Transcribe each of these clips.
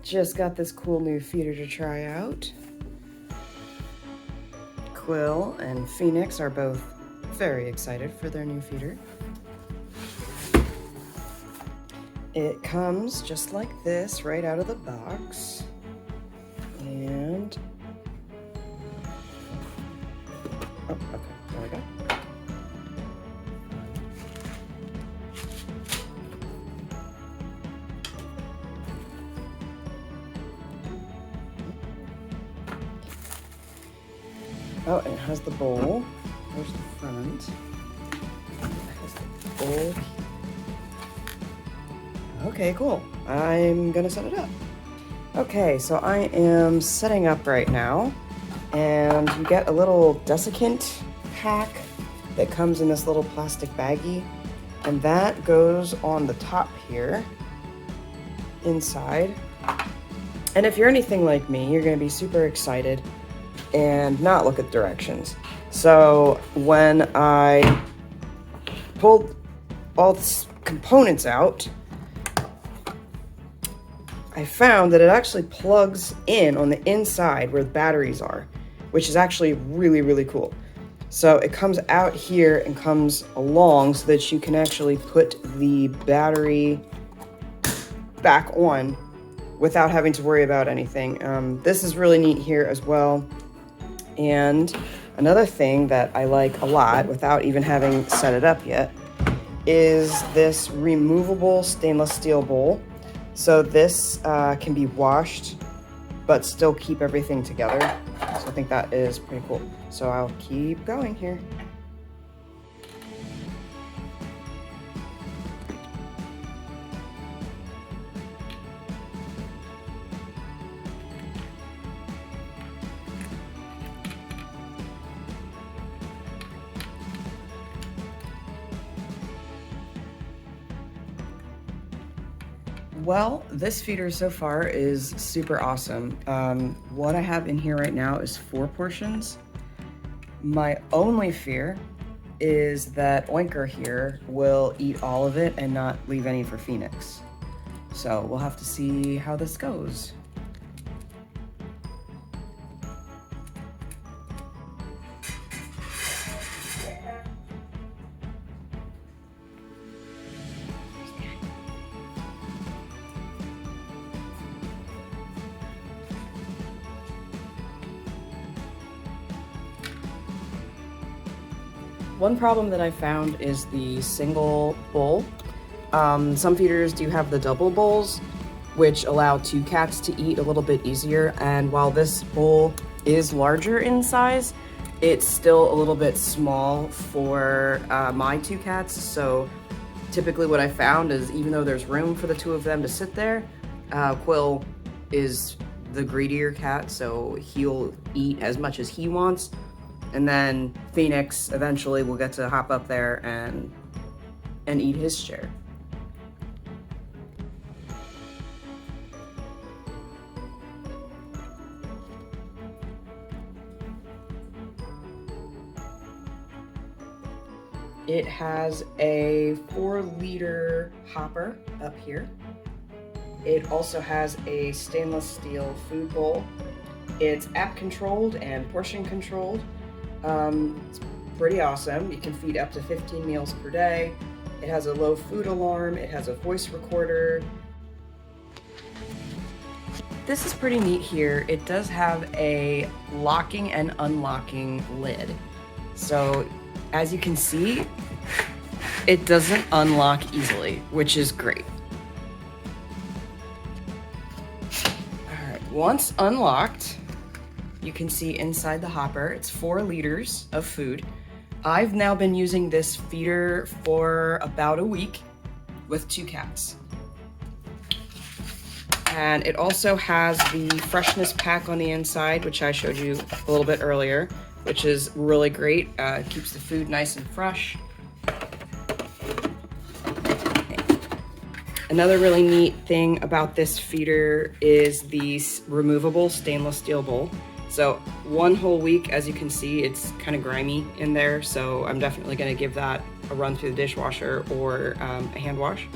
Just got this cool new feeder to try out. Quill and Phoenix are both very excited for their new feeder. It comes just like this right out of the box. And oh, okay, there we go. Oh, and it has the bowl. There's the front. It has the bowl. Okay, cool. I'm gonna set it up. Okay, so I am setting up right now, and you get a little desiccant pack that comes in this little plastic baggie, and that goes on the top here, inside. And if you're anything like me, you're gonna be super excited and not look at directions. So when I pulled all the components out, I found that it actually plugs in on the inside where the batteries are, which is actually really, really cool. So it comes out here and comes along so that you can actually put the battery back on without having to worry about anything. This is really neat here as well. And another thing that I like a lot, without even having set it up yet, is this removable stainless steel bowl. So this can be washed, but still keep everything together. So I think that is pretty cool. So I'll keep going here. Well, this feeder so far is super awesome. What I have in here right now is 4 portions. My only fear is that Oinker here will eat all of it and not leave any for Phoenix. So we'll have to see how this goes. One problem that I found is the single bowl. Some feeders do have the double bowls, which allow 2 cats to eat a little bit easier. And while this bowl is larger in size, it's still a little bit small for my 2 cats. So typically what I found is, even though there's room for the 2 of them to sit there, Quill is the greedier cat, so he'll eat as much as he wants. And then Phoenix eventually will get to hop up there and eat his share. It has a 4-liter hopper up here. It also has a stainless steel food bowl. It's app controlled and portion controlled. It's pretty awesome. You can feed up to 15 meals per day. It has a low food alarm. It has a voice recorder. This is pretty neat here. It does have a locking and unlocking lid. So as you can see, it doesn't unlock easily, which is great. All right, once unlocked, you can see inside the hopper, it's 4 liters of food. I've now been using this feeder for about a week with 2 cats. And it also has the freshness pack on the inside, which I showed you a little bit earlier, which is really great. It keeps the food nice and fresh. Another really neat thing about this feeder is the removable stainless steel bowl. So 1 whole week, as you can see, it's kind of grimy in there, so I'm definitely going to give that a run through the dishwasher or a hand wash.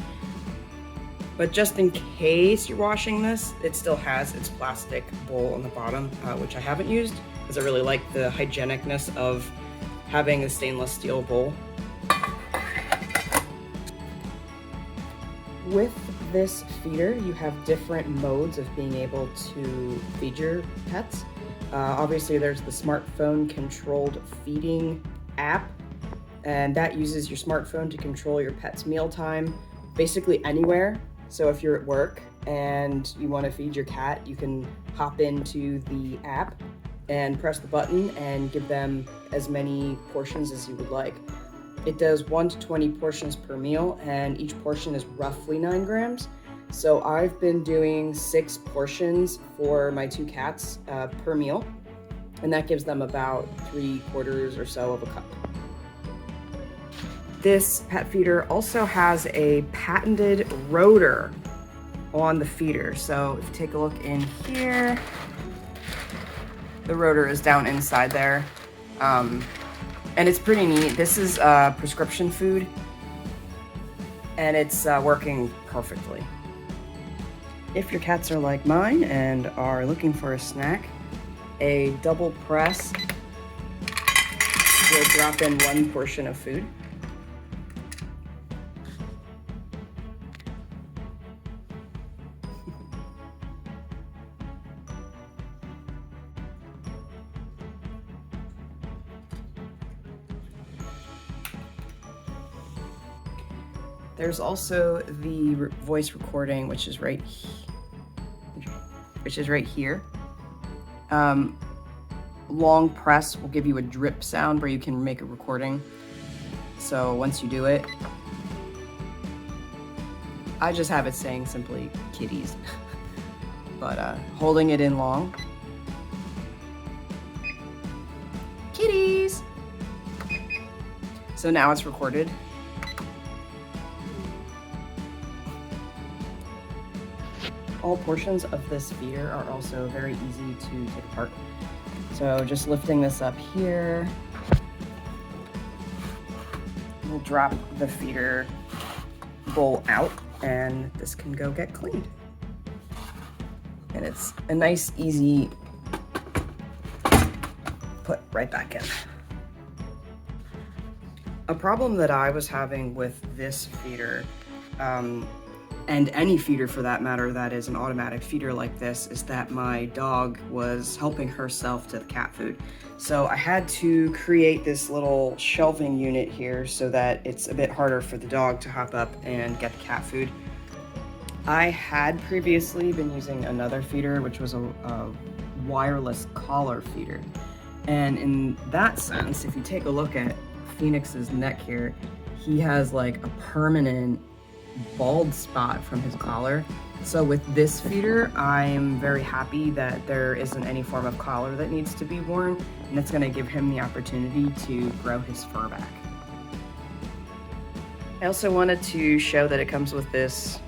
But just in case you're washing this, it still has its plastic bowl on the bottom, which I haven't used because I really like the hygienicness of having a stainless steel bowl. With this feeder, you have different modes of being able to feed your pets. Obviously, there's the smartphone controlled feeding app, and that uses your smartphone to control your pet's mealtime basically anywhere. So if you're at work and you want to feed your cat, you can hop into the app and press the button and give them as many portions as you would like. It does 1 to 20 portions per meal, and each portion is roughly 9 grams. So I've been doing 6 portions for my 2 cats per meal, and that gives them about 3/4 or so of a cup. This pet feeder also has a patented rotor on the feeder. So if you take a look in here, the rotor is down inside there. And it's pretty neat. This is prescription food, and it's working perfectly. If your cats are like mine and are looking for a snack, a double press will drop in 1 portion of food. There's also the voice recording, which is right here. Long press will give you a drip sound where you can make a recording. So once you do it, I just have it saying simply kitties, but holding it in long, kitties. So now it's recorded. All portions of this feeder are also very easy to take apart. So just lifting this up here, we'll drop the feeder bowl out and this can go get cleaned. And it's a nice, easy put right back in. A problem that I was having with this feeder, and any feeder for that matter that is an automatic feeder like this, is that my dog was helping herself to the cat food. So I had to create this little shelving unit here so that it's a bit harder for the dog to hop up and get the cat food. I had previously been using another feeder, which was a wireless collar feeder. And in that sense, if you take a look at Phoenix's neck here, he has like a permanent bald spot from his collar. So with this feeder, I'm very happy that there isn't any form of collar that needs to be worn, and it's going to give him the opportunity to grow his fur back. I also wanted to show that it comes with this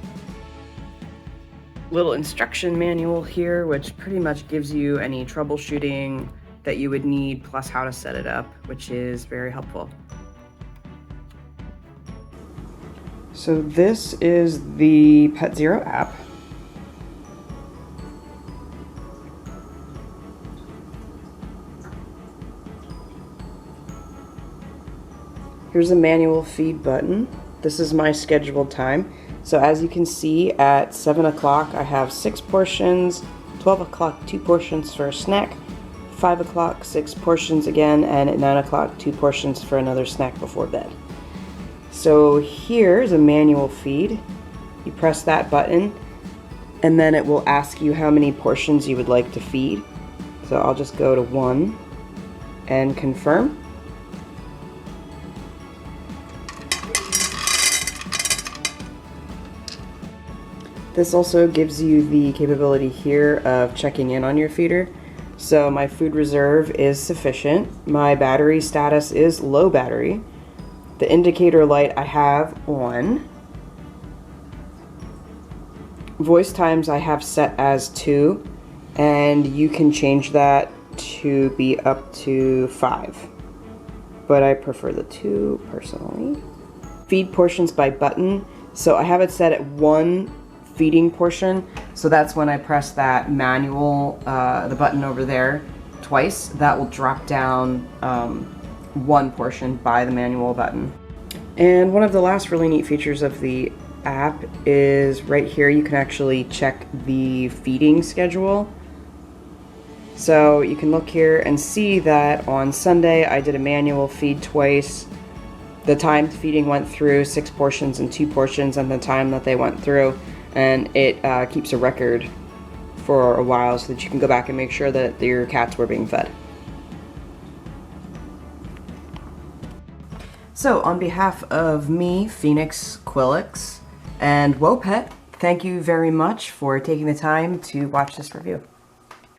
little instruction manual here, which pretty much gives you any troubleshooting that you would need, plus how to set it up, which is very helpful. So this is the PetZero app. Here's a manual feed button. This is my scheduled time. So as you can see, at 7 o'clock I have 6 portions, 12 o'clock 2 portions for a snack, 5 o'clock 6 portions again, and at 9 o'clock 2 portions for another snack before bed. So here's a manual feed. You press that button and then it will ask you how many portions you would like to feed. So I'll just go to 1 and confirm. This also gives you the capability here of checking in on your feeder. So my food reserve is sufficient. My battery status is low battery. The indicator light I have on. Voice times I have set as 2, and you can change that to be up to 5. But I prefer the 2 personally. Feed portions by button. So I have it set at 1 feeding portion. So that's when I press that manual, the button over there twice. That will drop down one portion by the manual button. And one of the last really neat features of the app is right here you can actually check the feeding schedule. So you can look here and see that on Sunday I did a manual feed twice. The timed feeding went through 6 portions and 2 portions and the time that they went through, and it keeps a record for a while so that you can go back and make sure that your cats were being fed. So on behalf of me, Phoenix, Quillix, and WOPET, thank you very much for taking the time to watch this review.